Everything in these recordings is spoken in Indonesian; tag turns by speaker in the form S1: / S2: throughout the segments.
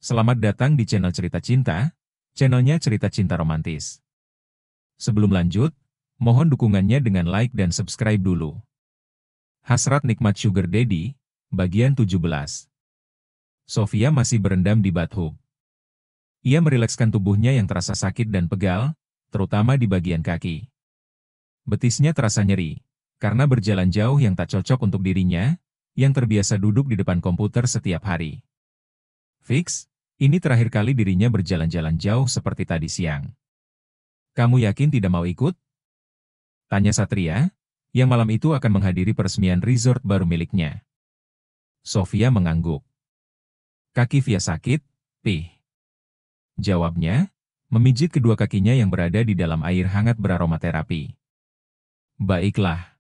S1: Selamat datang di channel Cerita Cinta, channelnya Cerita Cinta Romantis. Sebelum lanjut, mohon dukungannya dengan like dan subscribe dulu. Hasrat Nikmat Sugar Daddy, bagian 17. Sofia masih berendam di bathtub. Ia merilekskan tubuhnya yang terasa sakit dan pegal, terutama di bagian kaki. Betisnya terasa nyeri, karena berjalan jauh yang tak cocok untuk dirinya, yang terbiasa duduk di depan komputer setiap hari. Fix, ini terakhir kali dirinya berjalan-jalan jauh seperti tadi siang. Kamu yakin tidak mau ikut? Tanya Satria, yang malam itu akan menghadiri peresmian resort baru miliknya. Sofia mengangguk. Kaki Via sakit, pih. Jawabnya, memijit kedua kakinya yang berada di dalam air hangat beraromaterapi. Baiklah.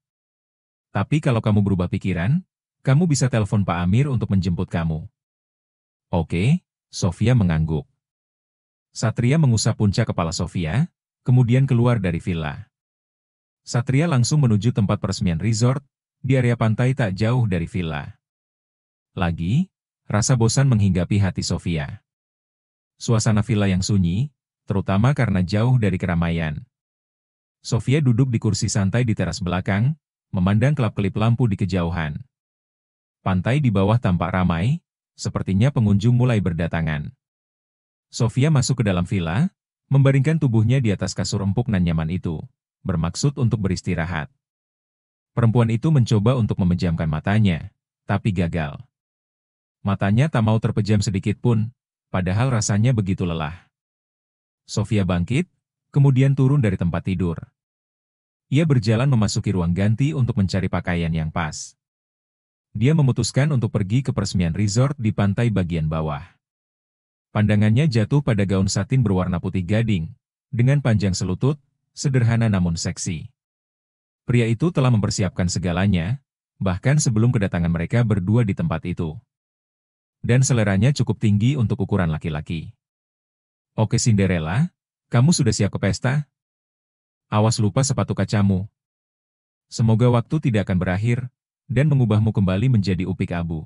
S1: Tapi kalau kamu berubah pikiran, kamu bisa telepon Pak Amir untuk menjemput kamu. Oke, Sofia mengangguk. Satria mengusap puncak kepala Sofia, kemudian keluar dari villa. Satria langsung menuju tempat peresmian resort, di area pantai tak jauh dari villa. Lagi, rasa bosan menghinggapi hati Sofia. Suasana villa yang sunyi, terutama karena jauh dari keramaian. Sofia duduk di kursi santai di teras belakang, memandang kelap-kelip lampu di kejauhan. Pantai di bawah tampak ramai, sepertinya pengunjung mulai berdatangan. Sofia masuk ke dalam villa, membaringkan tubuhnya di atas kasur empuk nan nyaman itu, bermaksud untuk beristirahat. Perempuan itu mencoba untuk memejamkan matanya, tapi gagal. Matanya tak mau terpejam sedikit pun, padahal rasanya begitu lelah. Sofia bangkit, kemudian turun dari tempat tidur. Ia berjalan memasuki ruang ganti untuk mencari pakaian yang pas. Dia memutuskan untuk pergi ke peresmian resort di pantai bagian bawah. Pandangannya jatuh pada gaun satin berwarna putih gading, dengan panjang selutut, sederhana namun seksi. Pria itu telah mempersiapkan segalanya, bahkan sebelum kedatangan mereka berdua di tempat itu. Dan seleranya cukup tinggi untuk ukuran laki-laki. Oke Cinderella, kamu sudah siap ke pesta? Awas lupa sepatu kacamu. Semoga waktu tidak akan berakhir, dan mengubahmu kembali menjadi upik abu.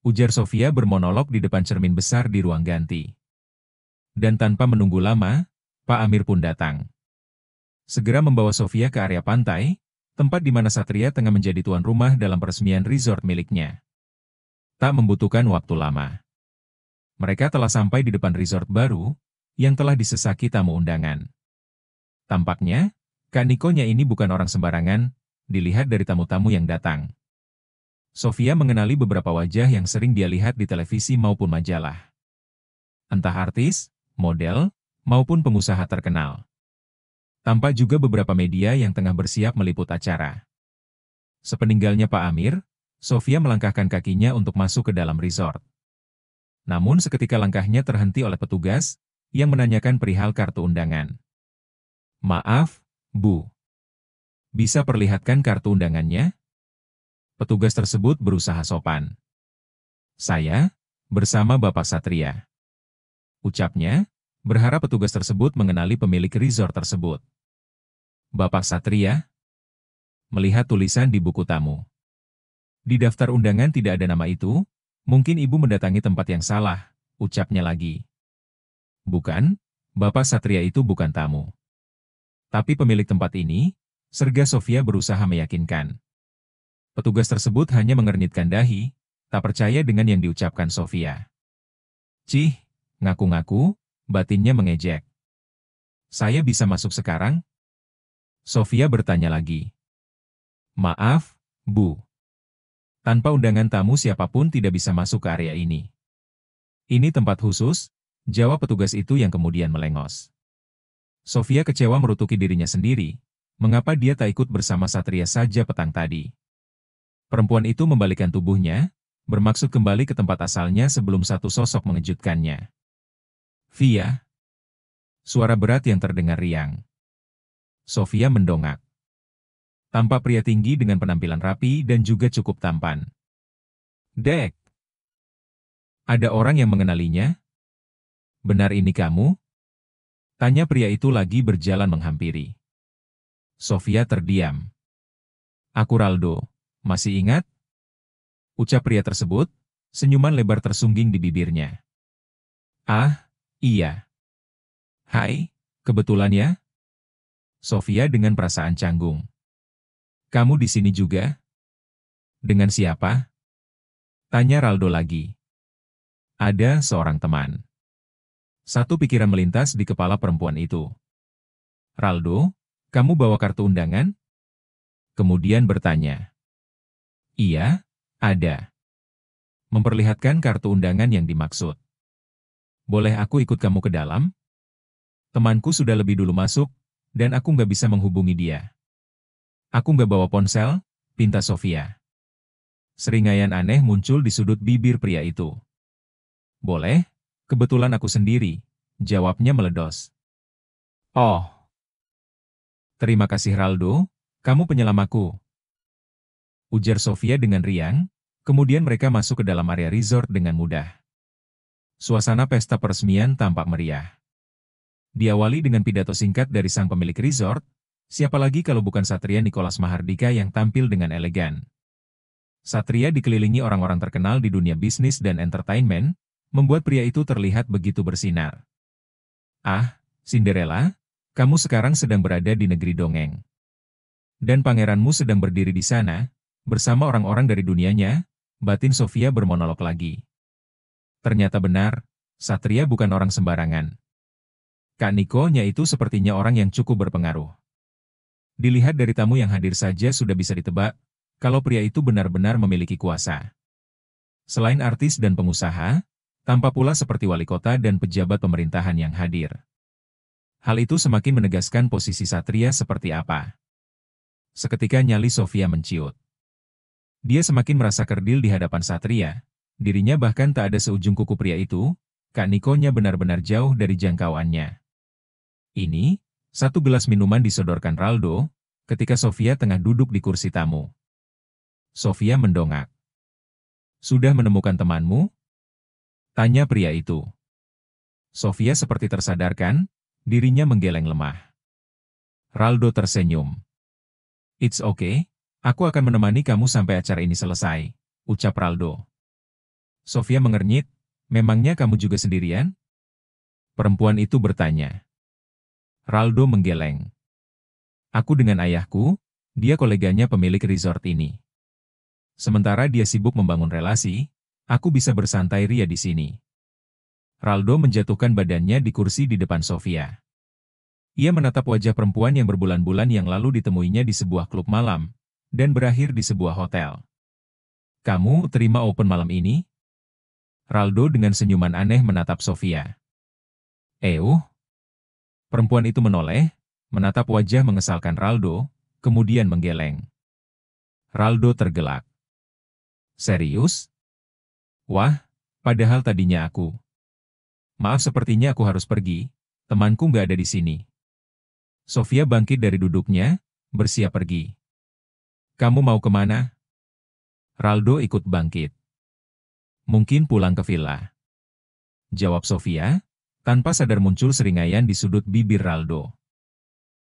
S1: Ujar Sofia bermonolog di depan cermin besar di ruang ganti. Dan tanpa menunggu lama, Pak Amir pun datang. Segera membawa Sofia ke area pantai, tempat di mana Satria tengah menjadi tuan rumah dalam peresmian resort miliknya. Tak membutuhkan waktu lama. Mereka telah sampai di depan resort baru, yang telah disesaki tamu undangan. Tampaknya, Kak Nikonya ini bukan orang sembarangan, dilihat dari tamu-tamu yang datang. Sofia mengenali beberapa wajah yang sering dia lihat di televisi maupun majalah. Entah artis, model, maupun pengusaha terkenal. Tampak juga beberapa media yang tengah bersiap meliput acara. Sepeninggalnya Pak Amir, Sofia melangkahkan kakinya untuk masuk ke dalam resort. Namun seketika langkahnya terhenti oleh petugas, yang menanyakan perihal kartu undangan. Maaf, Bu. Bisa perlihatkan kartu undangannya? Petugas tersebut berusaha sopan. Saya, bersama Bapak Satria. Ucapnya, berharap petugas tersebut mengenali pemilik resort tersebut. Bapak Satria? Melihat tulisan di buku tamu. Di daftar undangan tidak ada nama itu, mungkin ibu mendatangi tempat yang salah, ucapnya lagi. Bukan, Bapak Satria itu bukan tamu. Tapi pemilik tempat ini, serga Sofia berusaha meyakinkan. Petugas tersebut hanya mengernyitkan dahi, tak percaya dengan yang diucapkan Sofia. Cih, ngaku-ngaku, batinnya mengejek. Saya bisa masuk sekarang? Sofia bertanya lagi. Maaf, Bu. Tanpa undangan tamu siapapun tidak bisa masuk ke area ini. Ini tempat khusus, jawab petugas itu yang kemudian melengos. Sofia kecewa merutuki dirinya sendiri, mengapa dia tak ikut bersama Satria saja petang tadi. Perempuan itu membalikkan tubuhnya, bermaksud kembali ke tempat asalnya sebelum satu sosok mengejutkannya. Via. Suara berat yang terdengar riang. Sofia mendongak. Tampak pria tinggi dengan penampilan rapi dan juga cukup tampan. Dek. Ada orang yang mengenalinya? Benar ini kamu? Tanya pria itu lagi berjalan menghampiri. Sofia terdiam. Aku Raldo, masih ingat? Ucap pria tersebut, senyuman lebar tersungging di bibirnya. Ah, iya. Hai, kebetulan ya? Sofia dengan perasaan canggung. Kamu di sini juga? Dengan siapa? Tanya Raldo lagi. Ada seorang teman. Satu pikiran melintas di kepala perempuan itu. Raldo, kamu bawa kartu undangan? Kemudian bertanya. Iya, ada. Memperlihatkan kartu undangan yang dimaksud. Boleh aku ikut kamu ke dalam? Temanku sudah lebih dulu masuk, dan aku nggak bisa menghubungi dia. Aku nggak bawa ponsel, pinta Sofia. Seringaian aneh muncul di sudut bibir pria itu. Boleh, kebetulan aku sendiri, jawabnya meledos. Oh, terima kasih Raldo, kamu penyelam aku, ujar Sofia dengan riang, kemudian mereka masuk ke dalam area resort dengan mudah. Suasana pesta peresmian tampak meriah. Diawali dengan pidato singkat dari sang pemilik resort, siapa lagi kalau bukan Satria Nicholas Mahardika yang tampil dengan elegan. Satria dikelilingi orang-orang terkenal di dunia bisnis dan entertainment, membuat pria itu terlihat begitu bersinar. Ah, Cinderella, kamu sekarang sedang berada di negeri dongeng. Dan pangeranmu sedang berdiri di sana, bersama orang-orang dari dunianya, batin Sofia bermonolog lagi. Ternyata benar, Satria bukan orang sembarangan. Kak Niko-nya itu sepertinya orang yang cukup berpengaruh. Dilihat dari tamu yang hadir saja sudah bisa ditebak, kalau pria itu benar-benar memiliki kuasa. Selain artis dan pengusaha, tampak pula seperti wali kota dan pejabat pemerintahan yang hadir. Hal itu semakin menegaskan posisi Satria seperti apa. Seketika nyali Sofia menciut. Dia semakin merasa kerdil di hadapan Satria, dirinya bahkan tak ada seujung kuku pria itu, Kak Niko-nya benar-benar jauh dari jangkauannya. Ini, satu gelas minuman disodorkan Raldo, ketika Sofia tengah duduk di kursi tamu. Sofia mendongak. Sudah menemukan temanmu? Tanya pria itu. Sofia seperti tersadarkan, dirinya menggeleng lemah. Raldo tersenyum. It's okay, aku akan menemani kamu sampai acara ini selesai, ucap Raldo. Sofia mengernyit, memangnya kamu juga sendirian? Perempuan itu bertanya. Raldo menggeleng. Aku dengan ayahku, dia koleganya pemilik resort ini. Sementara dia sibuk membangun relasi, aku bisa bersantai ria di sini. Raldo menjatuhkan badannya di kursi di depan Sofia. Ia menatap wajah perempuan yang berbulan-bulan yang lalu ditemuinya di sebuah klub malam, dan berakhir di sebuah hotel. Kamu terima open malam ini? Raldo dengan senyuman aneh menatap Sofia. Perempuan itu menoleh, menatap wajah mengesalkan Raldo, kemudian menggeleng. Raldo tergelak. Serius? Wah, padahal tadinya aku. Maaf sepertinya aku harus pergi, temanku nggak ada di sini. Sofia bangkit dari duduknya, bersiap pergi. Kamu mau kemana? Raldo ikut bangkit. Mungkin pulang ke villa. Jawab Sofia, tanpa sadar muncul seringaian di sudut bibir Raldo.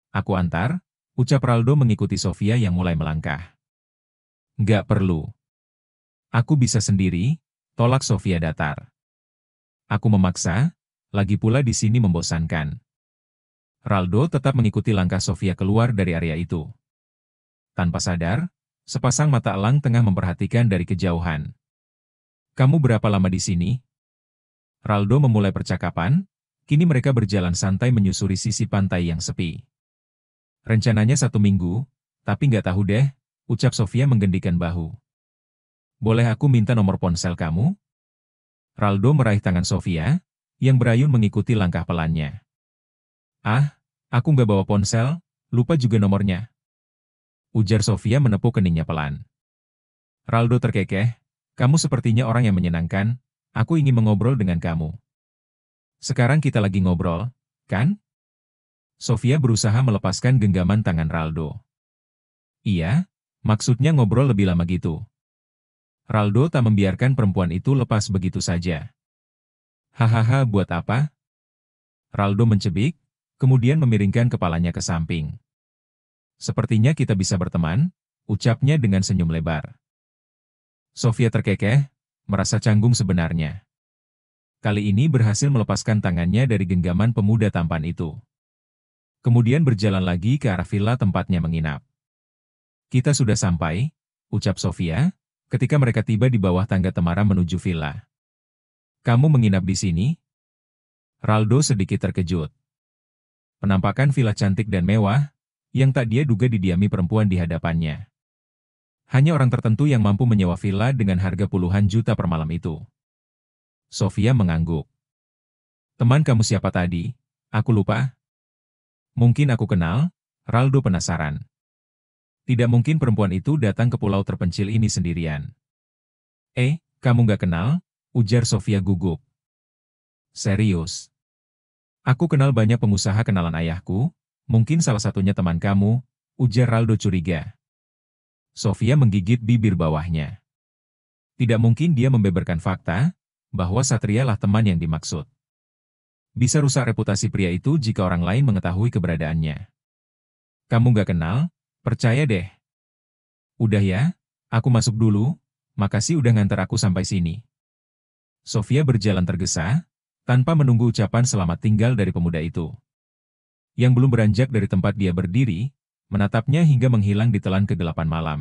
S1: Aku antar, ucap Raldo mengikuti Sofia yang mulai melangkah. Nggak perlu. Aku bisa sendiri, tolak Sofia datar. Aku memaksa, lagi pula di sini membosankan. Raldo tetap mengikuti langkah Sofia keluar dari area itu. Tanpa sadar, sepasang mata elang tengah memperhatikan dari kejauhan. Kamu berapa lama di sini? Raldo memulai percakapan, kini mereka berjalan santai menyusuri sisi pantai yang sepi. Rencananya 1 minggu, tapi nggak tahu deh, ucap Sofia menggendikan bahu. Boleh aku minta nomor ponsel kamu? Raldo meraih tangan Sofia, yang berayun mengikuti langkah pelannya. Ah, aku nggak bawa ponsel, lupa juga nomornya. Ujar Sofia menepuk keningnya pelan. Raldo terkekeh, kamu sepertinya orang yang menyenangkan, aku ingin mengobrol dengan kamu. Sekarang kita lagi ngobrol, kan? Sofia berusaha melepaskan genggaman tangan Raldo. Iya, maksudnya ngobrol lebih lama gitu. Raldo tak membiarkan perempuan itu lepas begitu saja. Hahaha, buat apa? Raldo mencebik, kemudian memiringkan kepalanya ke samping. Sepertinya kita bisa berteman, ucapnya dengan senyum lebar. Sofia terkekeh, merasa canggung sebenarnya. kali ini berhasil melepaskan tangannya dari genggaman pemuda tampan itu. Kemudian berjalan lagi ke arah villa tempatnya menginap. "Kita sudah sampai," ucap Sofia, ketika mereka tiba di bawah tangga temaram menuju villa. "Kamu menginap di sini?" Raldo sedikit terkejut. Penampakan villa cantik dan mewah, yang tak dia duga didiami perempuan di hadapannya. Hanya orang tertentu yang mampu menyewa villa dengan harga puluhan juta per malam itu. Sofia mengangguk. "Teman kamu siapa tadi? Aku lupa." "Mungkin aku kenal," Raldo penasaran. "Tidak mungkin perempuan itu datang ke pulau terpencil ini sendirian." Kamu nggak kenal?" ujar Sofia gugup. "Serius? Aku kenal banyak pengusaha kenalan ayahku, mungkin salah satunya teman kamu," ujar Raldo curiga. Sofia menggigit bibir bawahnya. Tidak mungkin dia membeberkan fakta, bahwa Satria lah teman yang dimaksud. Bisa rusak reputasi pria itu jika orang lain mengetahui keberadaannya. "Kamu nggak kenal? Percaya deh." "Udah ya, aku masuk dulu, makasih udah nganter aku sampai sini." Sofia berjalan tergesa, tanpa menunggu ucapan selamat tinggal dari pemuda itu. Yang belum beranjak dari tempat dia berdiri, menatapnya hingga menghilang di telan kegelapan malam.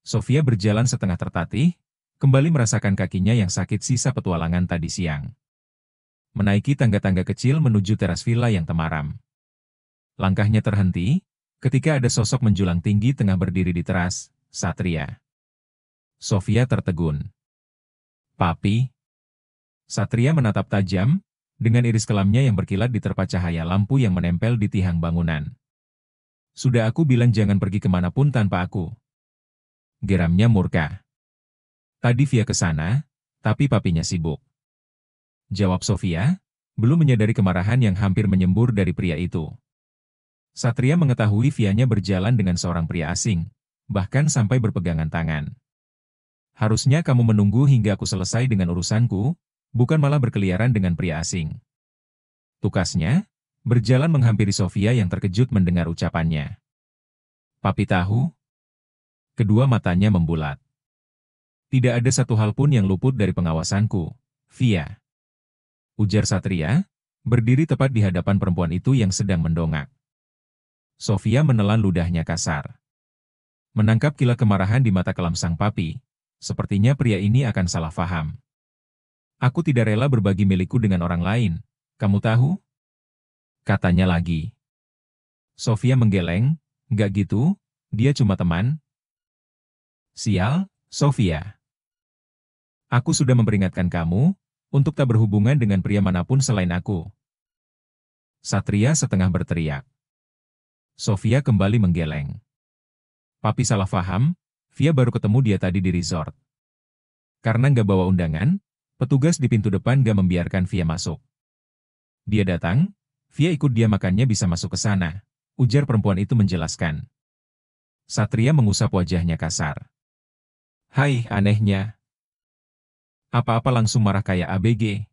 S1: Sofia berjalan setengah tertatih, kembali merasakan kakinya yang sakit sisa petualangan tadi siang. Menaiki tangga-tangga kecil menuju teras villa yang temaram. Langkahnya terhenti, ketika ada sosok menjulang tinggi tengah berdiri di teras, Satria. Sofia tertegun. "Papi." Satria menatap tajam, dengan iris kelamnya yang berkilat diterpa cahaya lampu yang menempel di tiang bangunan. "Sudah aku bilang jangan pergi kemanapun tanpa aku." Geramnya murka. "Tadi via ke sana, tapi papinya sibuk," jawab Sofia, belum menyadari kemarahan yang hampir menyembur dari pria itu. Satria mengetahui vianya berjalan dengan seorang pria asing, bahkan sampai berpegangan tangan. "Harusnya kamu menunggu hingga aku selesai dengan urusanku, bukan malah berkeliaran dengan pria asing." Tukasnya, berjalan menghampiri Sofia yang terkejut mendengar ucapannya. "Papi tahu?" Kedua matanya membulat. "Tidak ada satu hal pun yang luput dari pengawasanku, Via," ujar Satria, berdiri tepat di hadapan perempuan itu yang sedang mendongak. Sofia menelan ludahnya kasar. Menangkap kilat kemarahan di mata kelam sang papi, sepertinya pria ini akan salah faham. "Aku tidak rela berbagi milikku dengan orang lain, kamu tahu?" katanya lagi. Sofia menggeleng, "Nggak gitu, dia cuma teman." "Sial, Sofia. Aku sudah memperingatkan kamu, untuk tak berhubungan dengan pria manapun selain aku." Satria setengah berteriak. Sofia kembali menggeleng. "Papi salah paham, Via baru ketemu dia tadi di resort. Karena nggak bawa undangan, petugas di pintu depan nggak membiarkan Via masuk. Dia datang, Via ikut dia makannya bisa masuk ke sana," ujar perempuan itu menjelaskan. Satria mengusap wajahnya kasar. "Hai, anehnya. Apa-apa langsung marah kayak ABG?"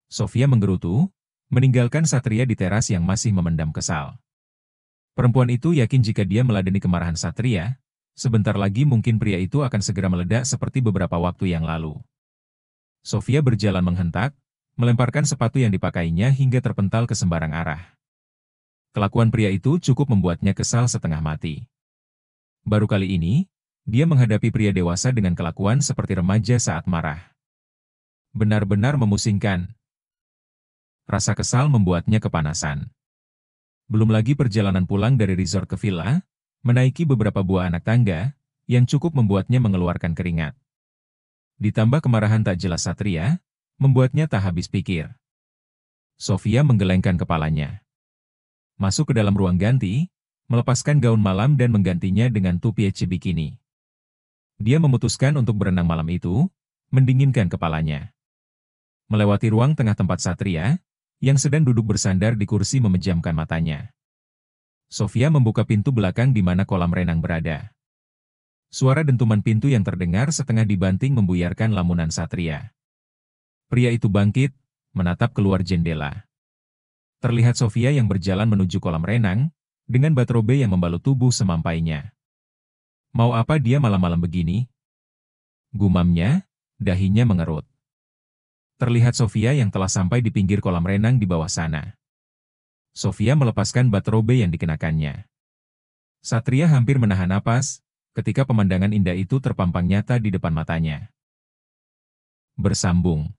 S1: Sofia menggerutu, meninggalkan Satria di teras yang masih memendam kesal. Perempuan itu yakin jika dia meladeni kemarahan Satria, sebentar lagi mungkin pria itu akan segera meledak seperti beberapa waktu yang lalu. Sofia berjalan menghentak, melemparkan sepatu yang dipakainya hingga terpental ke sembarang arah. Kelakuan pria itu cukup membuatnya kesal setengah mati. Baru kali ini, dia menghadapi pria dewasa dengan kelakuan seperti remaja saat marah. Benar-benar memusingkan. Rasa kesal membuatnya kepanasan. Belum lagi perjalanan pulang dari resort ke villa, menaiki beberapa buah anak tangga, yang cukup membuatnya mengeluarkan keringat. Ditambah kemarahan tak jelas Satria, membuatnya tak habis pikir. Sofia menggelengkan kepalanya. Masuk ke dalam ruang ganti, melepaskan gaun malam dan menggantinya dengan tupiece bikini. Dia memutuskan untuk berenang malam itu, mendinginkan kepalanya. Melewati ruang tengah tempat Satria, yang sedang duduk bersandar di kursi memejamkan matanya. Sofia membuka pintu belakang di mana kolam renang berada. Suara dentuman pintu yang terdengar setengah dibanting membuyarkan lamunan Satria. Pria itu bangkit, menatap keluar jendela. Terlihat Sofia yang berjalan menuju kolam renang, dengan batrobe yang membalut tubuh semampainya. "Mau apa dia malam-malam begini?" gumamnya, dahinya mengerut. Terlihat Sofia yang telah sampai di pinggir kolam renang di bawah sana. Sofia melepaskan batrobe yang dikenakannya. Satria hampir menahan napas, ketika pemandangan indah itu terpampang nyata di depan matanya. Bersambung.